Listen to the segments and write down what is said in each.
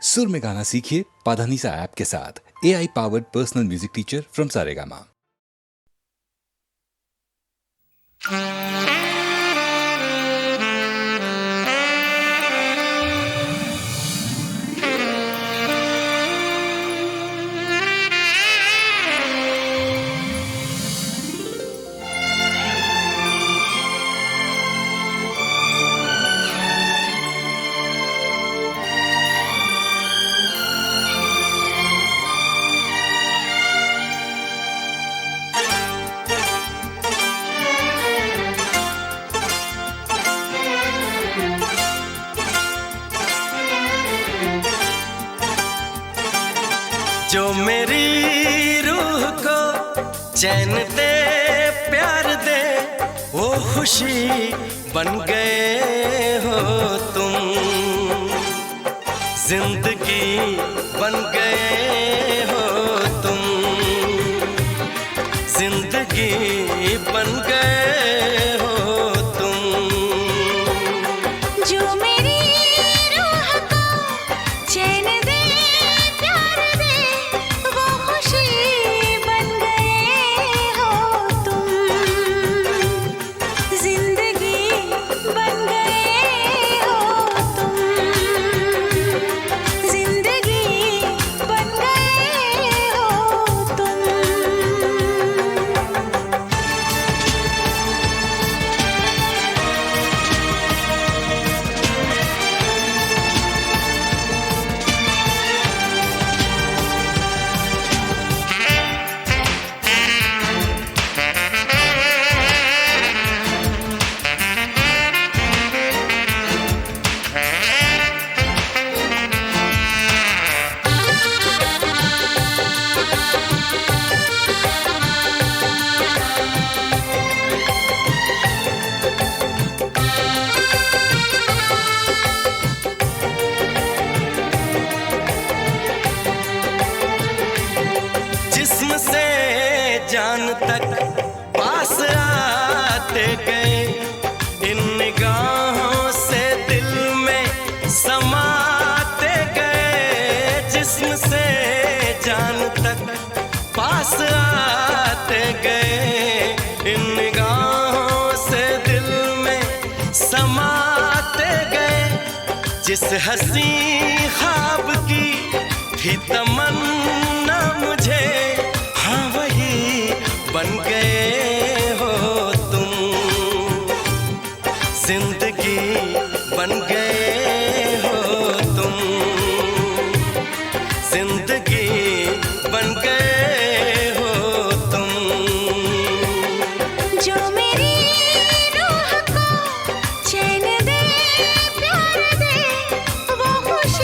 सुर में गाना सीखिए पाधानीसा ऐप के साथ। AI powered personal music teacher from Saregama. जो मेरी रूह को चैन दे प्यार दे वो खुशी बन गए हो तुम, जिंदगी बन गए हो तुम, जिंदगी बन गए हो तुम। जो मेरी रूह को चैन दे प्यार दे वो खुशी बन गए हो तुम, जिंदगी बन गए हो तुम, जिंदगी बन गए हो तुम। जिस्म से जान तक पास आते गए, इन निगाहों से दिल में समाते गए। जिस्म से जान तक पास आते गए, इन निगाहों से दिल में समाते गए। जिस हंसी ख्वाब की थी तमन्ना मुझे, हाँ वही बन गए हो तुम, जिंदगी बन गए हो तुम, जिंदगी बन गए हो तुम। जो मेरी रूह को चैन दे प्यार दे वो खुशी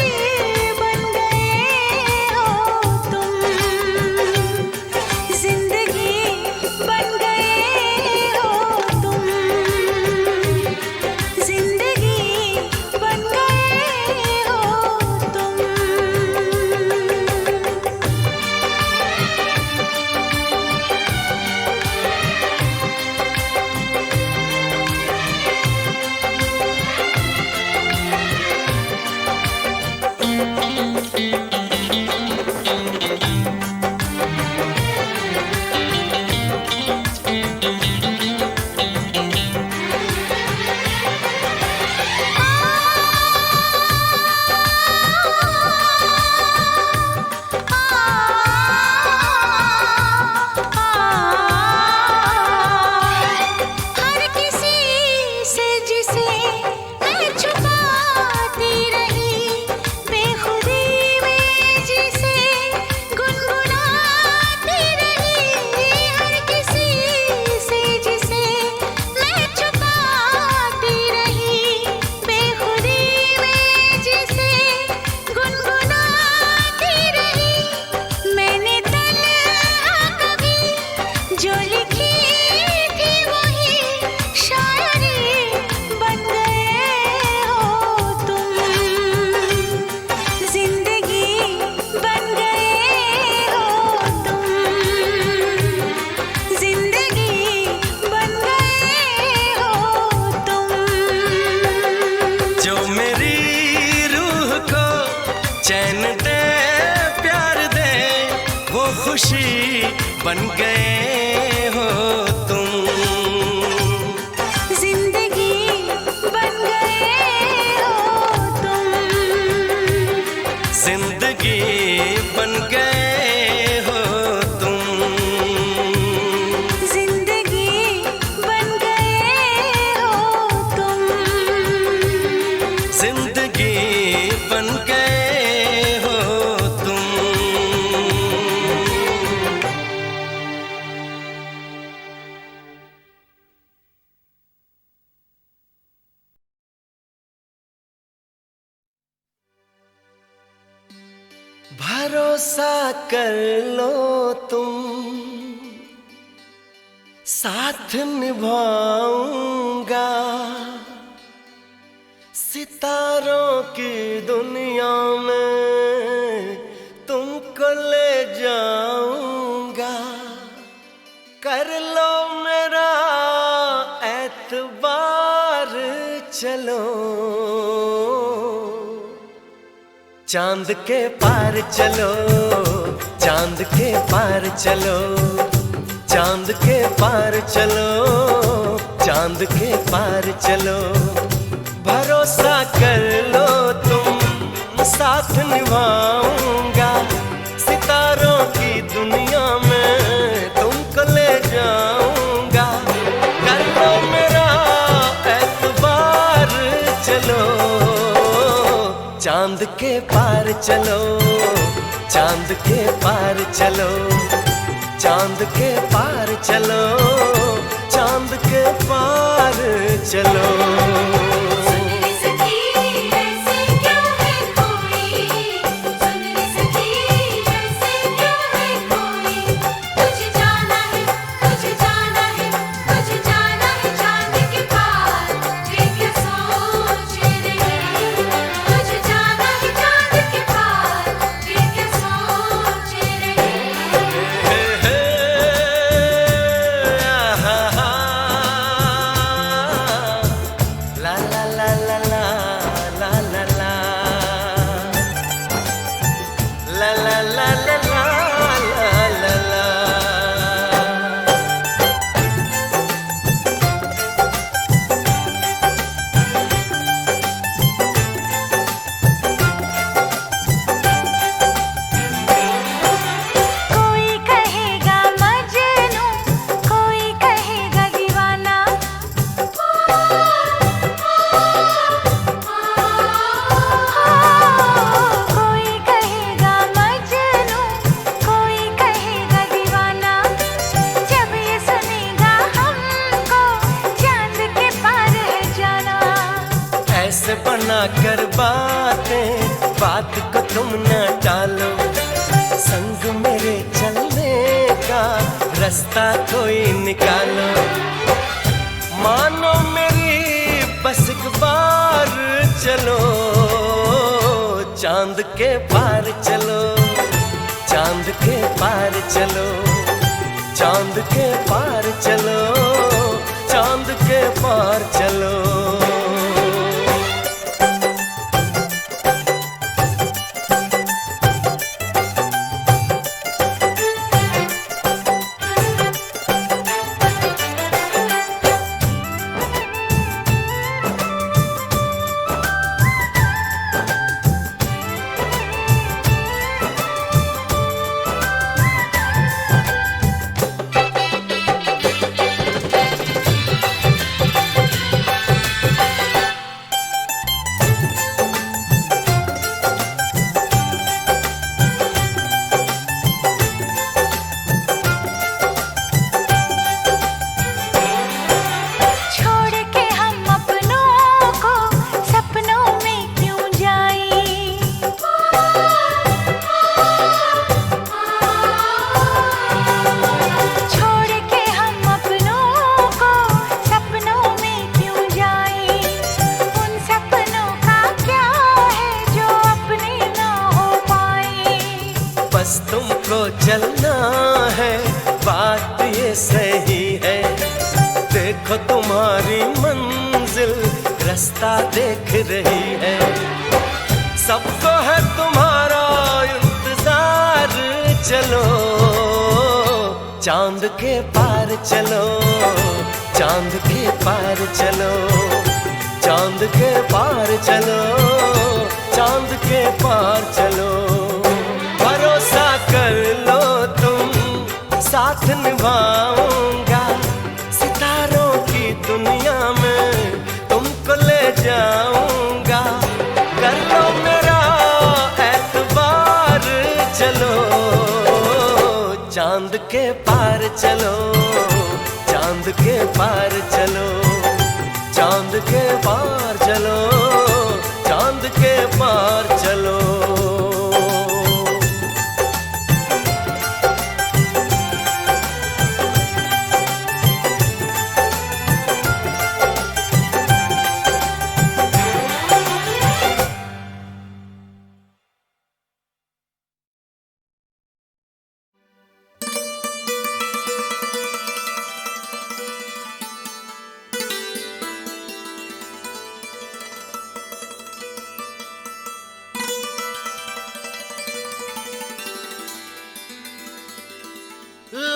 चैन दे प्यार दे वो खुशी बन गए हो तुम। जिंदगी बन गए हो तुम। जिंदगी बन गए हो तुम। जिंदगी बन गए हो तुम। जिंदगी बन गए हो तुम। भरोसा कर लो तुम, साथ निभाऊंगा, सितारों की दुनिया में तुमको ले जाऊंगा। कर लो मेरा एतबार, चलो चांद के पार चलो, चांद के पार चलो, चांद के पार चलो, चांद के पार चलो। भरोसा कर लो तुम, साथ निभाऊंगा, सितारों की दुनिया में तुमको ले जाऊंगा। कर लो मेरा एतबार, चलो चांद के पार चलो, चांद के पार चलो, चांद के पार चलो, चांद के पार चलो। सुन रे सखी ऐसे क्यों है कोई, सुन रे सखी ऐसे क्यों है कोई। तुझे जाना है, तुझे जाना है, तुझे जाना है चांद के पार, वे क्या सोच रहे। तुझे जाना है चांद के पार, वे क्या सोच रहे। ला ला ला ला ला ला ला ला ला ला ला ला ला ला ला। कोई कहेगा मजनू, कोई कहेगा दीवाना, कोई कहेगा मजनू, कोई कहेगा दीवाना। जब ये सुनेगा हमको चांद के पार है जाना। ऐसे बना कर बातें, बात को तुम न टालो, संग मेरे चलने का रास्ता कोई निकालो। मानो मेरी बस एक बार चलो, चांद के पार चलो, चांद के पार चलो, चांद के पार चलो, चांद के पार चलो। छोड़ के हम अपनों को सपनों में क्यों जाएं। छोड़ के हम अपनों को सपनों में क्यों जाएं। उन सपनों का क्या है जो अपने ना हो पाए। बस तुमको चलना है, बात ये सही है। देखो तुम्हारी मंजिल रास्ता देख रही है। सबको है तुम्हारा चलो, चांद के पार चलो, चांद के पार चलो, चांद के पार चलो, चांद के पार चलो। भरोसा कर लो तुम, साथ निभाऊंगा, सितारों की दुनिया में तुमको ले जाऊंगा। कर लो मेरा एतबार, चलो चांद के पार चलो, चांद के पार चलो, चांद के पार चलो, चांद के पार चलो।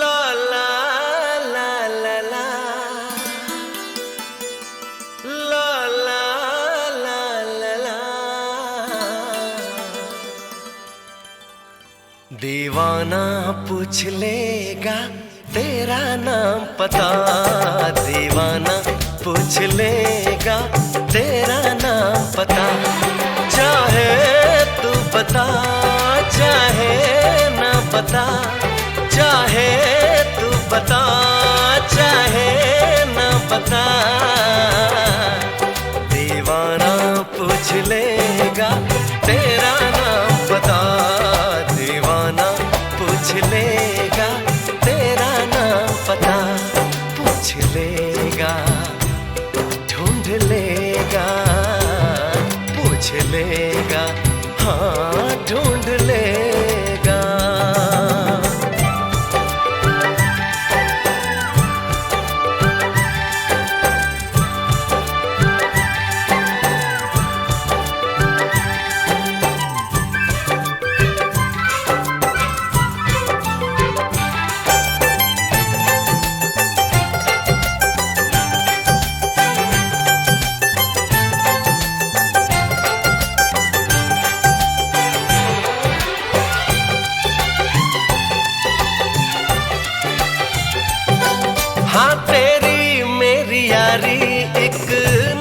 ला ला ला ला ला, ला ला ला ला ला। दीवाना पूछ लेगा तेरा नाम पता, दीवाना पूछ लेगा तेरा नाम पता। चाहे तू बता, चाहे ना बता, चाहे तू बता, चाहे न बता। दीवाना पूछ लेगा तेरा नाम पता, दीवाना पूछ लेगा तेरा नाम पता। पूछ लेगा, ढूंढ लेगा, पूछ लेगा, हाँ ढूंढ लेगा। हाँ तेरी मेरी यारी एक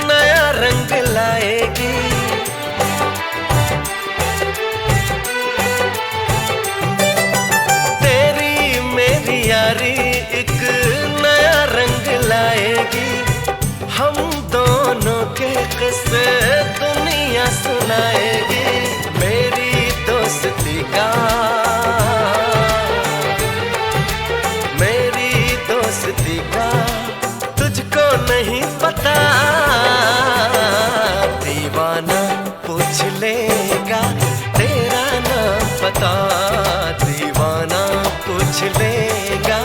नया रंग लाएगी, तेरी मेरी यारी एक नया रंग लाएगी। हम दोनों के किस्से दुनिया सुनाएगी। मेरी दोस्ती का, मेरी दोस्ती का तुझको नहीं पता। दीवाना पूछ लेगा तेरा नाम पता, दीवाना पूछ लेगा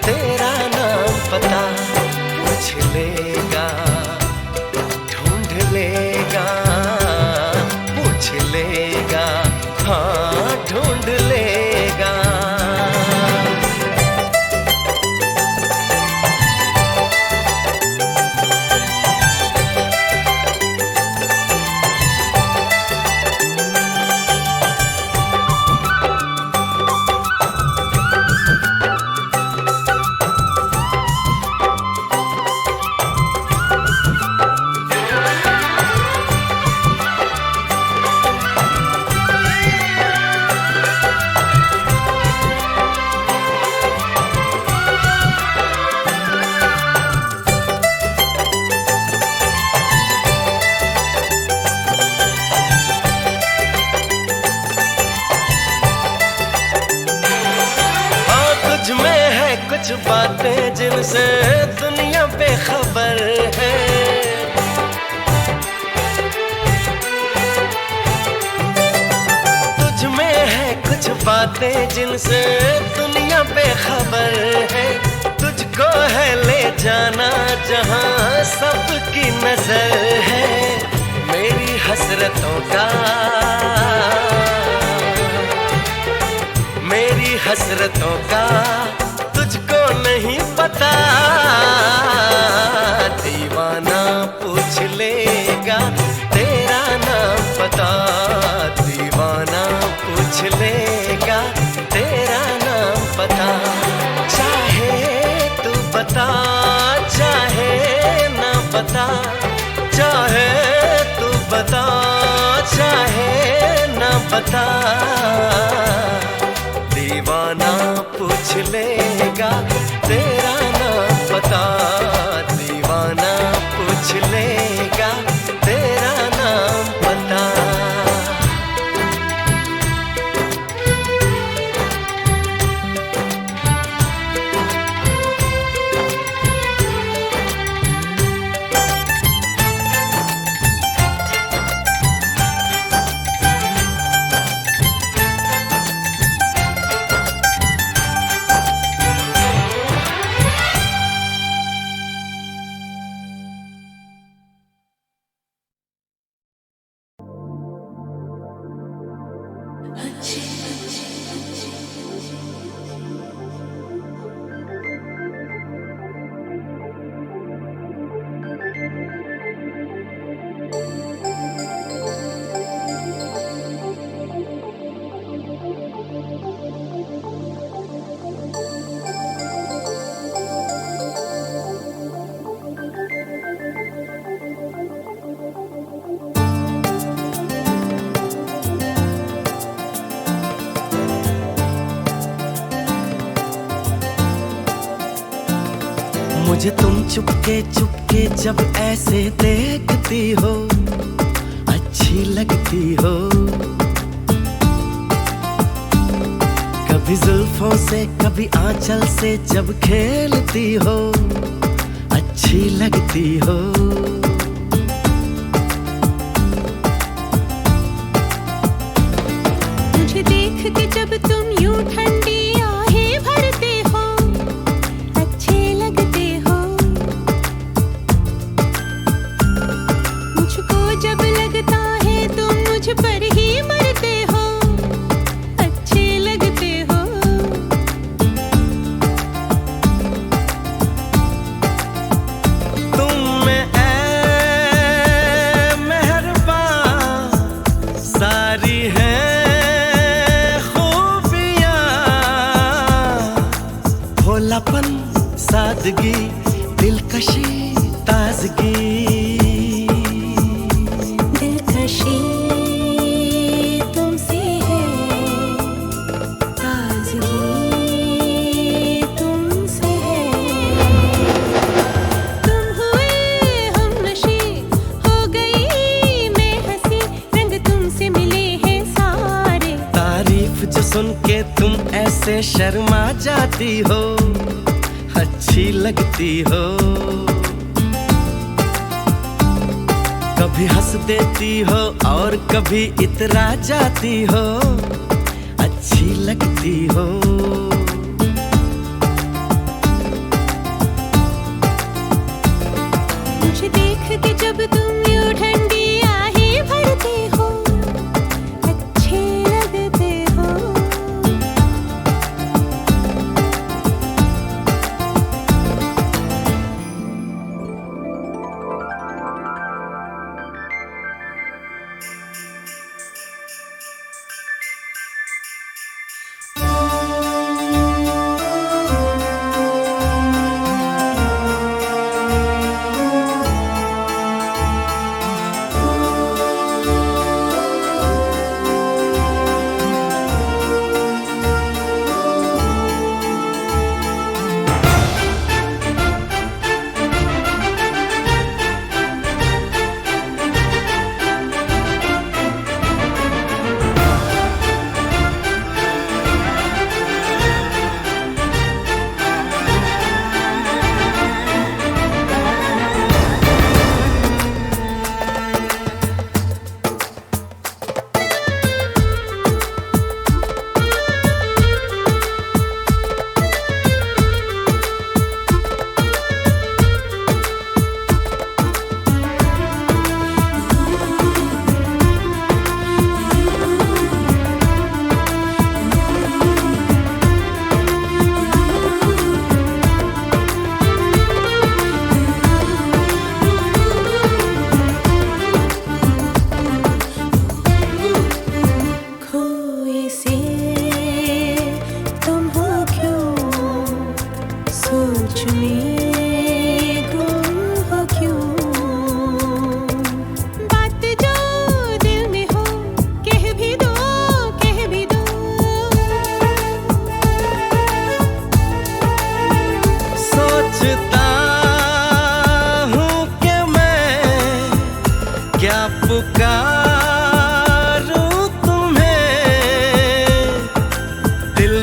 तेरा नाम पता। पूछ लेगा, ढूंढ लेगा, पूछ लेगा, हाँ ढूंढ लेगा। कुछ बातें जिनसे दुनिया बेखबर है, तुझ में है कुछ बातें जिनसे दुनिया बेखबर है। तुझको है ले जाना जहां सबकी नजर है। मेरी हसरतों का, मेरी हसरतों का तुझको नहीं पता। दीवाना पूछ लेगा तेरा नाम पता, दीवाना पूछ लेगा तेरा नाम पता। चाहे तू बता चाहे ना बता, चाहे तू बता चाहे ना बता, दीवाना पूछ लेगा तेरा नाम पता, दीवाना पूछ लेगा तेरा नाम पता। मुझे तुम चुपके चुपके जब ऐसे देखती हो, अच्छी लगती हो। कभी जुल्फों से कभी आंचल से जब खेलती हो, अच्छी लगती हो। मुझे देख के जब तुम यूं ठंडी आहें भरते हो, अच्छे लगते हो। मुझको जब लगता है तुम मुझ पर ही मरते हो, अच्छे लगते हो। तुम में ऐ मेहरबान सारी है भोलापन, सादगी, दिलकशी, ताजगी। दिलकशी तुमसे है, ताजगी तुमसे है। तुम हुए हमनशी, हो गई मैं हंसी, रंग तुमसे मिले हैं सारे। तारीफ जो सुन के तुम ऐसे शर्मा जाती हो, अच्छी लगती हो। कभी हंस देती हो और कभी इतरा जाती हो, अच्छी लगती हो। मुझे देख के जब तुम यूं ठंडी आहें भरते हो, अच्छे लगते हो।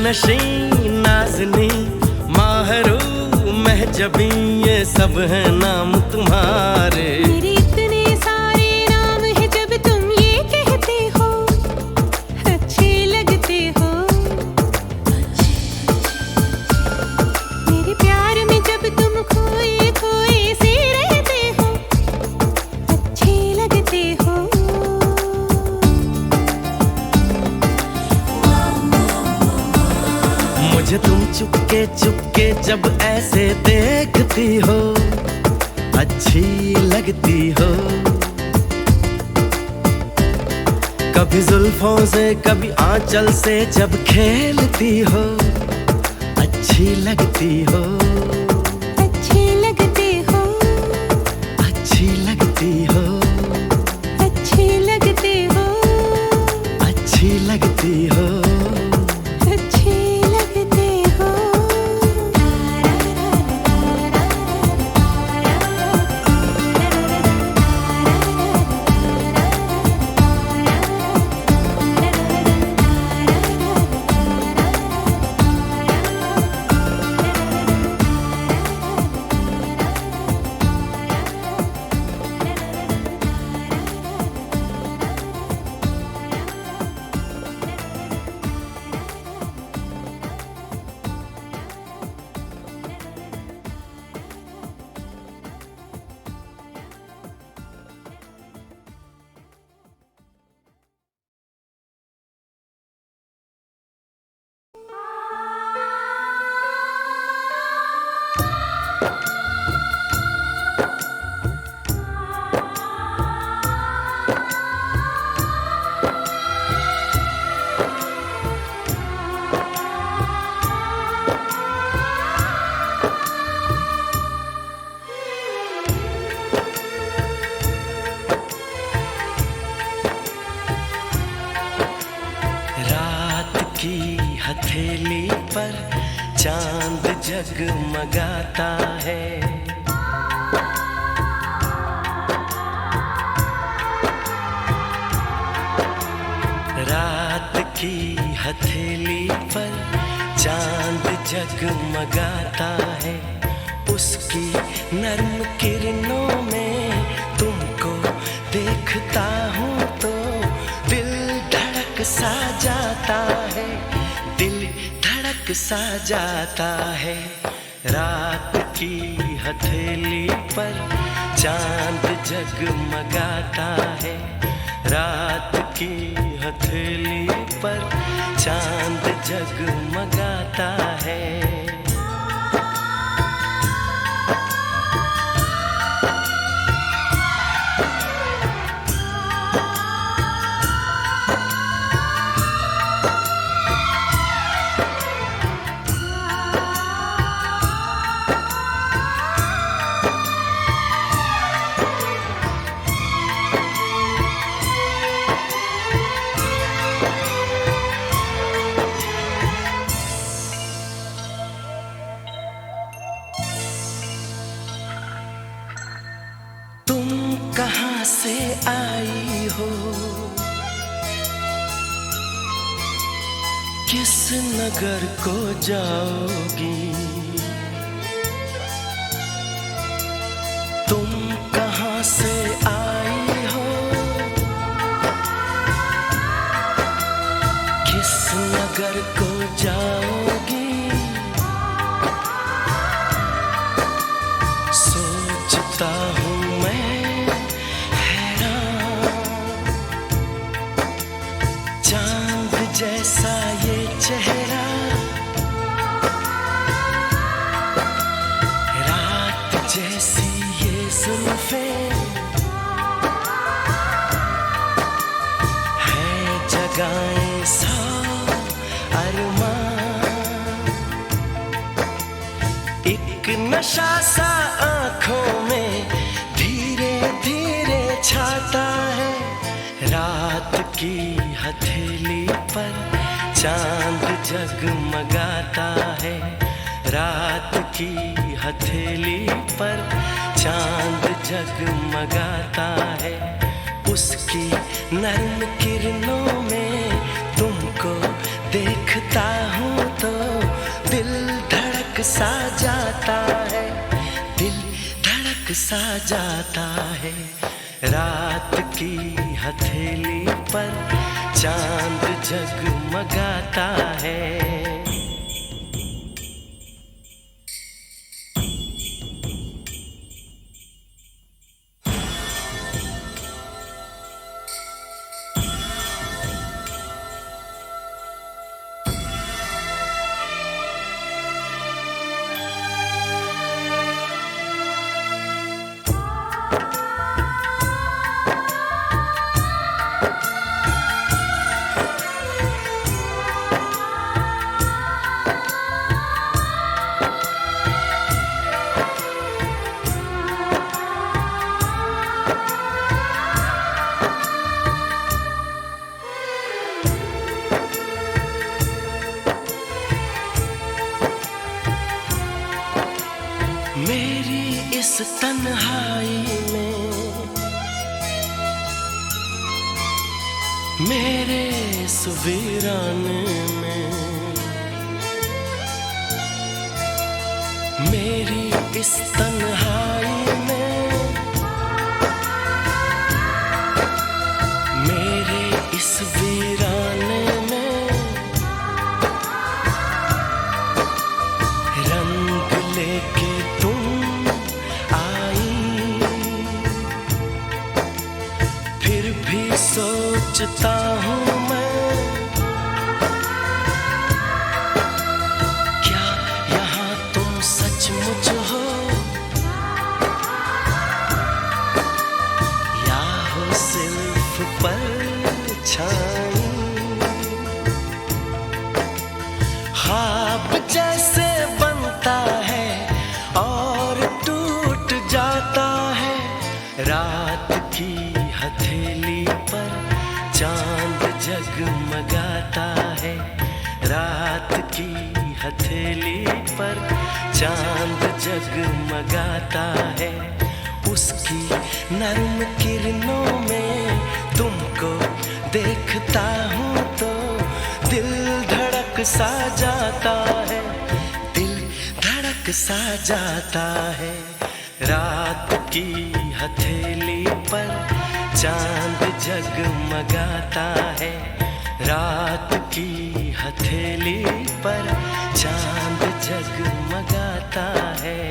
नशी नाज़नी माहरू महजबी ये सब है नाम तुम्हारे। मेरे इतने सारे नाम हैं जब तुम ये कहते हो अच्छे लगते हो। मेरे प्यार में जब तुम खोए खोए से रहते हो अच्छे लगते हो। मुझे तुम चुपके चुपके जब ऐसे देखती हो अच्छी लगती हो। कभी जुल्फों से कभी आंचल से जब खेलती हो अच्छी लगती हो। अच्छे लगते हो अच्छी लगती हो। अच्छे लगते हो अच्छी लगती हो। अच्छे लगते हो। हथेली पर चांद जगमगाता है। रात की हथेली पर चांद जगमगाता है। उसकी नर्म किरणों में तुमको देखता हूँ तो दिल धड़क सा जाता है। दिल धड़क सा जाता है। रात की हथेली पर चांद जगमगाता है। रात की हथेली पर चांद जगमगाता है। कहाँ से आई हो, किस नगर को जाओगी, तुम कहाँ से आई हो, किस नगर को जाओगी, सोचता हूँ मैं जैसा ये चेहरा, रात जैसी ये जुल्फें, है जगाएं सौ अरमान। एक नशा सा आँखों में धीरे धीरे छाता है। रात की हथेली पर चांद जगमगाता है। रात की हथेली पर चांद जगमगाता है। उसकी नर्म किरणों में तुमको देखता हूँ सा जाता है, दिल धड़क सा जाता है। रात की हथेली पर चांद जगमगाता है। मेरी इस तन्हाई में, मेरे इस वीराने में, मेरी इस तन्हाई में, मेरे इस वीराने में रंग लेके तुम आई। फिर भी सोचता हूँ मैं, क्या यहाँ तुम सचमुच हो या हो सिर्फ परछाई। ख्वाब जैसे बनता है और टूट जाता है। रात की हथेली पर चांद जगमगाता है। रात की हथेली पर चांद जगमगाता है। उसकी नर्म किरणों में तुमको देखता हूँ तो दिल धड़क सा जाता है, दिल धड़क सा जाता है। रात की हथेली पर चांद जगमगाता है। रात की हथेली पर चांद जगमगाता है।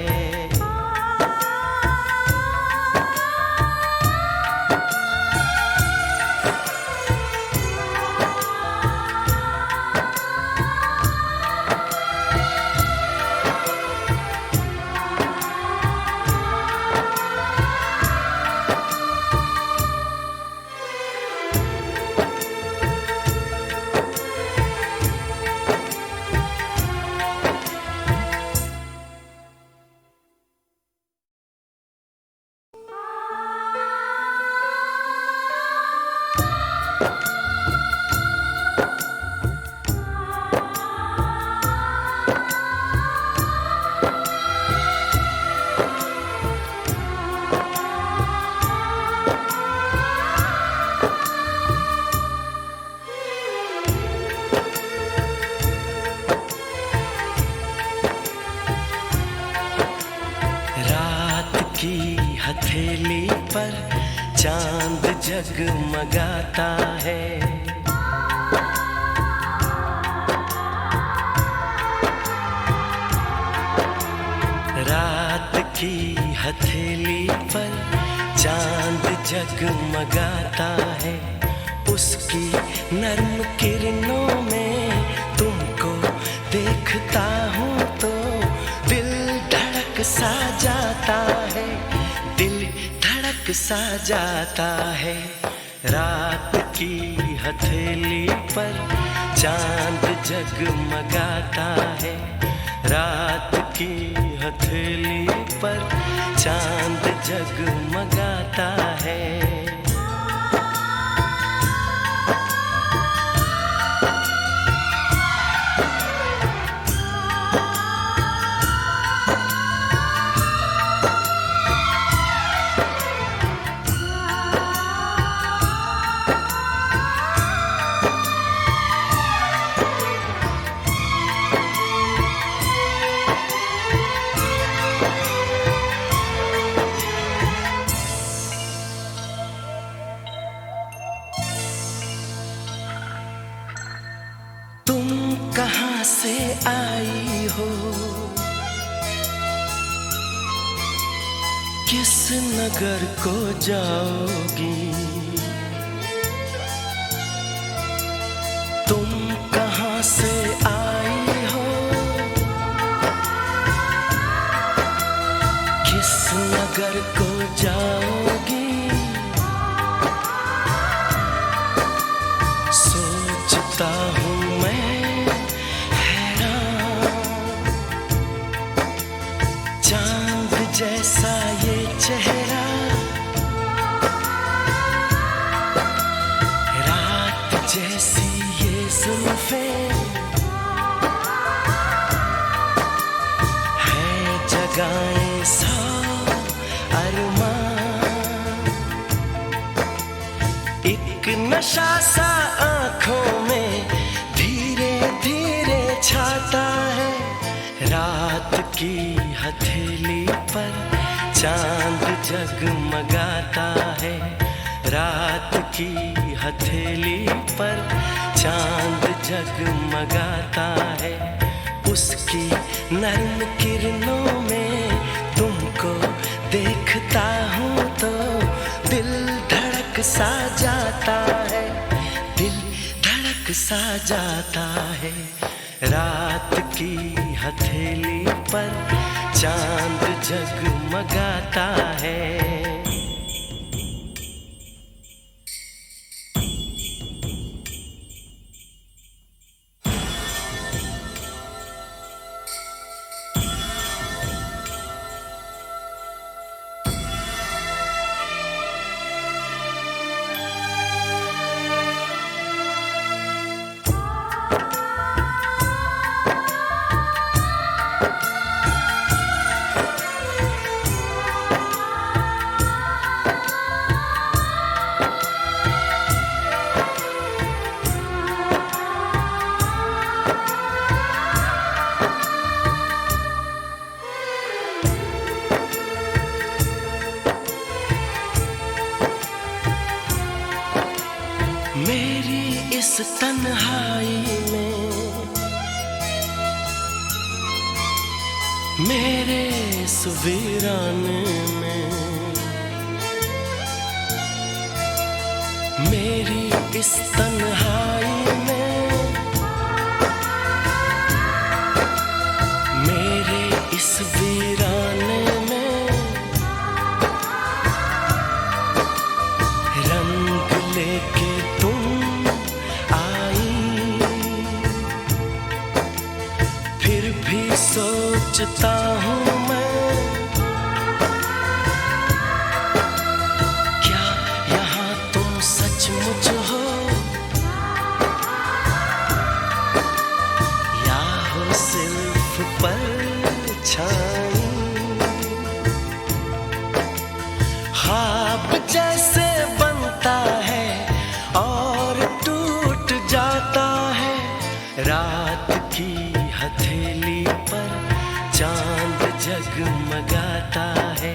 हथेली पर चांद जगमगाता है। रात की हथेली पर चांद जगमगाता है। उसकी नर्म किरणों में तुमको देखता हूँ तो दिल धड़क सा जाता है, दिल धड़क सा जाता है। रात की हथेली पर चांद जगमगाता है। रात की हथेली पर चांद जगमगाता है। तुम कहाँ से आई हो, किस नगर को जाओगी, तुम कहाँ से आई हो, किस नगर को जाओगी, सोचता हूँ मैं हैरान, चांद जैसा ये चेहरा, रात जैसी ये जुल्फें, है जगाएं सा अरमान, एक नशा सा आँखों में धीरे धीरे छाता है, रात की हथेली पर चांद जगमगाता है, रात की हथेली पर चांद जगमगाता है, उसकी नर्म किरणों में तुमको देखता हूँ तो दिल धड़क सा जाता है, दिल धड़क सा जाता है, रात की हथेली पर चांद जगमगाता है। मेरी इस तन्हाई में, मेरे इस वीराने में, मेरी इस तन्हाई में, मेरे इस वीराने में, रंग लेके तुम आई, फिर भी सोचता हूँ मैं, क्या यहाँ तुम सचमुच हो, या हो सिर्फ परछाई, ख्वाब जैसे बनता है और टूट जाता है, रात की हथेली पर चांद जगमगाता है,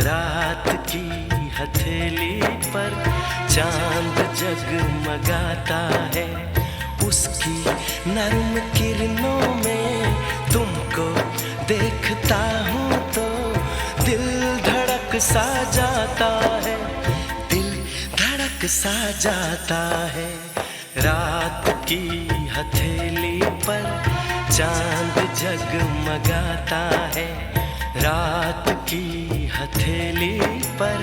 रात की हथेली पर चांद जगमगाता है, उसकी नर्म किरणों में तुमको देखता हूँ तो दिल धड़क सा जाता है, दिल धड़क सा जाता है, रात की हथेली पर चांद जगमगाता है, रात की हथेली पर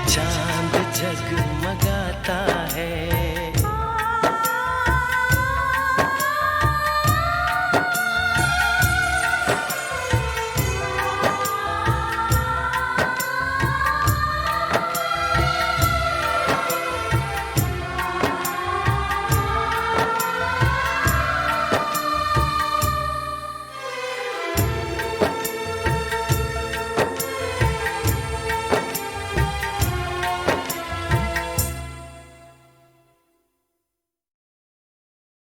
चांद जगमगाता है।